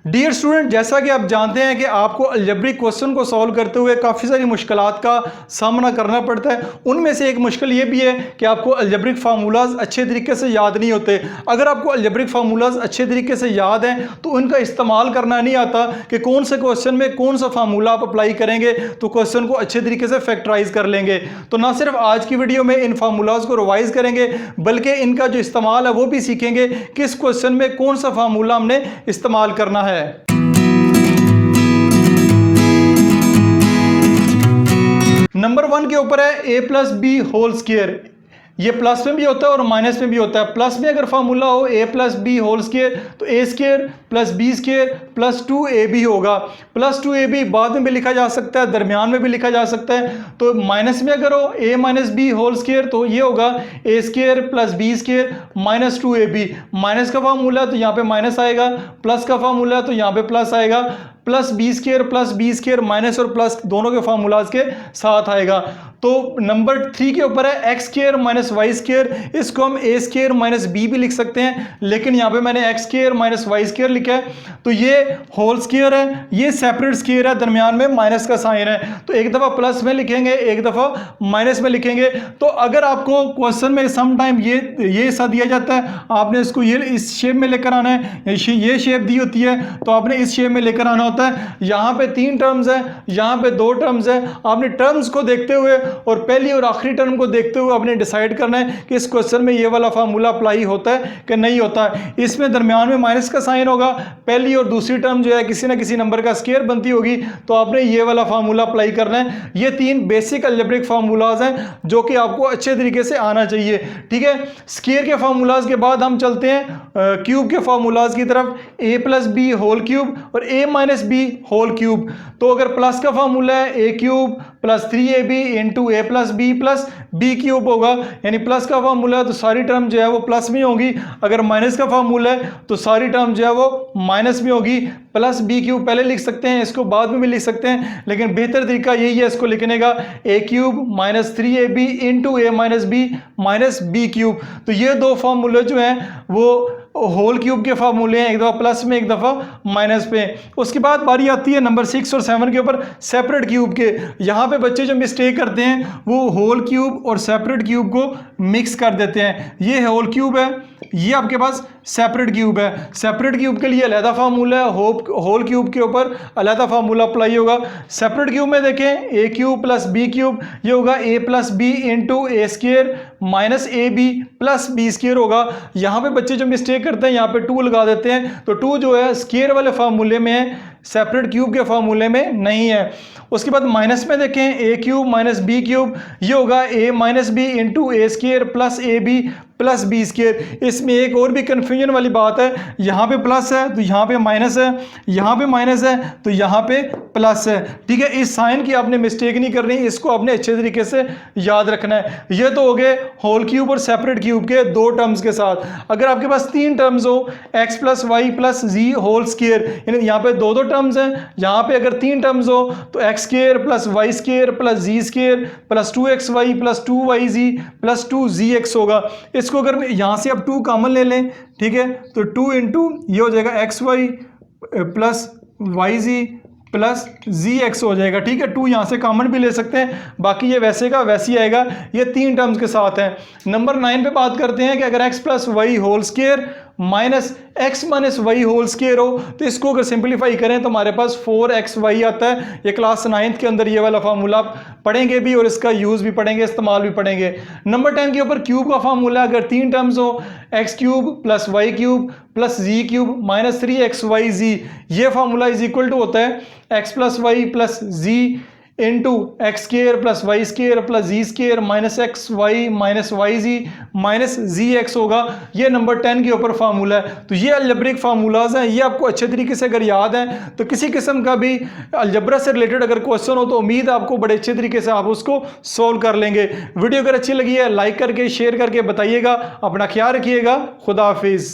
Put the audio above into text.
Dear student, जैसा कि आप जानते हैं कि आपको अलजेब्रिक क्वेश्चन को सॉल्व करते हुए काफ़ी सारी मुश्किलात का सामना करना पड़ता है। उनमें से एक मुश्किल ये भी है कि आपको अलजेब्रिक फार्मूलाज अच्छे तरीके से याद नहीं होते। अगर आपको अलजेब्रिक फार्मूलाज अच्छे तरीके से याद हैं तो उनका इस्तेमाल करना नहीं आता कि कौन से क्वेश्चन में कौन सा फार्मूला आप अप्लाई करेंगे तो क्वेश्चन को अच्छे तरीके से फैक्टराइज कर लेंगे। तो ना सिर्फ आज की वीडियो में इन फार्मूलाज को रिवाइज करेंगे बल्कि इनका जो इस्तेमाल है वो भी सीखेंगे किस क्वेश्चन में कौन सा फार्मूला हमने इस्तेमाल करना है। नंबर 1 के ऊपर है ए प्लस बी होल स्क्वायर। ये प्लस में भी होता है और माइनस में भी होता है। प्लस में अगर फार्मूला हो A plus B whole square तो A square plus B square plus 2ab होगा। प्लस 2ab बाद में भी लिखा जा सकता है, दरमियान में भी लिखा जा सकता है। तो माइनस में अगर हो A minus B whole square तो ये होगा A square plus B square minus 2ab। Minus का फार्मूला है तो यहाँ पे माइनस आएगा, प्लस का फार्मूला है तो यहाँ पे प्लस आएगा। प्लस बी स्क्वायर माइनस और प्लस दोनों के फार्मूलाज के साथ आएगा। तो नंबर 3 के ऊपर है x square minus y square. इसको हम ए स्क्वायर माइनस बी भी लिख सकते हैं, लेकिन यहाँ पे मैंने x square minus y square लिखा है। तो ये होल स्क्वायर है, ये सेपरेट स्क्वायर है, दरमियान में माइनस का साइन है। तो एक दफ़ा प्लस में लिखेंगे, एक दफ़ा माइनस में लिखेंगे। तो अगर आपको क्वेश्चन में सम टाइम ये हिस्सा दिया जाता है, आपने इसको ये इस शेप में लेकर आना है, ये शेप दी होती है तो आपने इस शेप में लेकर आना होता है। यहाँ पे 3 टर्म्स है, यहाँ पे 2 टर्म्स है। आपने टर्म्स को देखते हुए और पहली और आखिरी टर्म को देखते हुए आपने डिसाइड करना है कि इस क्वेश्चन में ये वाला फार्मूला अप्लाई होता है कि नहीं होता है। इसमें दरमियान में माइनस का साइन होगा, पहली और दूसरी टर्म जो है किसी ना किसी नंबर का स्क्वायर बनती होगी, तो आपने ये वाला फार्मूला अप्लाई करना है। ये 3 बेसिक अलजेब्रिक फार्मूलाज हैं जो कि आपको अच्छे तरीके से आना चाहिए। ठीक है, स्क्वायर के फार्मूलाज के बाद हम चलते हैं क्यूब के फार्मूलाज की तरफ। ए प्लस बी होल क्यूब और ए माइनस बी होल क्यूब। तो अगर प्लस का फार्मूला है ए क्यूब प्लस 3ab इंटू ए प्लस बी क्यूब होगा, यानी प्लस का फार्मूला है तो सारी टर्म जो है वो प्लस में होगी। अगर माइनस का फार्मूला है तो सारी टर्म जो है वो माइनस में होगी। प्लस बी क्यूब पहले लिख सकते हैं, इसको बाद में भी लिख सकते हैं, लेकिन बेहतर तरीका यही है इसको लिखने का, ए क्यूब माइनस 3ab इंटू ए माइनस बी क्यूब। तो ये 2 फार्मूले जो हैं वो होल क्यूब के फार्मूले हैं, एक दफ़ा प्लस में एक दफ़ा माइनस पे। उसके बाद बारी आती है नंबर 6 और 7 के ऊपर सेपरेट क्यूब के। यहाँ पे बच्चे जो मिस्टेक करते हैं वो होल क्यूब और सेपरेट क्यूब को मिक्स कर देते हैं। ये होल क्यूब है, ये आपके पास सेपरेट क्यूब है। सेपरेट क्यूब के लिए अलहदा फार्मूला है, होल क्यूब के ऊपर अलहदा फार्मूला अप्लाई होगा। सेपरेट क्यूब में देखें A cube plus B cube, ये होगा A plus B into A square minus A B plus B square होगा। यहाँ पे बच्चे जो मिस्टेक करते हैं यहाँ पे 2 लगा देते हैं, तो 2 जो है स्क्वायर वाले फार्मूले में है, सेपरेट क्यूब के फार्मूले में नहीं है। उसके बाद माइनस में देखें A cube minus B cube, ये होगा A minus B into A square plus A B plus B square. इसमें एक और भी कन्फ्यूजन वाली बात है, यहाँ पे प्लस है तो यहाँ पे माइनस है, यहाँ पे माइनस है तो यहाँ पे प्लस है। ठीक है, इस साइन की आपने मिस्टेक नहीं करनी, इसको आपने अच्छे तरीके से याद रखना है। ये तो हो गए होल क्यूब और सेपरेट क्यूब के 2 टर्म्स के साथ। अगर आपके पास 3 टर्म्स हो, एक्स प्लस वाई प्लस जी होल स्क्वायर, यानी यहाँ पे 2 टर्म्स हैं। यहाँ पे अगर 3 टर्म्स हो तो X square plus Y square plus Z square plus 2xy plus 2yz plus 2zx होगा। इसको अगर यहाँ से आप 2 कॉमन ले लें, ठीक है, तो 2 इंटू ये हो जाएगा xy plus yz plus zx हो जाएगा। ठीक है, 2 यहाँ से कॉमन भी ले सकते हैं, बाकी ये वैसे का वैसे ही आएगा। ये 3 टर्म्स के साथ है। नंबर 9 पे बात करते हैं कि अगर x plus y whole square minus x minus y whole square हो तो इसको अगर सिंपलीफाई करें तो हमारे पास 4xy आता है। ये क्लास 9th के अंदर ये वाला फार्मूला आप पढ़ेंगे भी और इसका यूज़ भी पढ़ेंगे, इस्तेमाल भी पढ़ेंगे। नंबर 10 के ऊपर क्यूब का फार्मूला, अगर 3 टर्म्स हो X cube plus Y cube plus Z cube minus 3xyz, ये फार्मूला इज इक्वल टू होता है X plus Y plus Z into X square plus Y square plus Z square minus X Y minus Y Z minus Z X होगा। ये number 10 के ऊपर formula है। तो ये अलजेब्रिक फार्मूलाज हैं, ये आपको अच्छे तरीके से अगर याद हैं तो किसी किस्म का भी अलजेब्रा से रिलेटेड अगर क्वेश्चन हो तो उम्मीद आपको बड़े अच्छे तरीके से आप उसको सॉल्व कर लेंगे। वीडियो अगर अच्छी लगी है लाइक करके शेयर करके बताइएगा। अपना ख्याल रखिएगा। खुदा हाफिज़।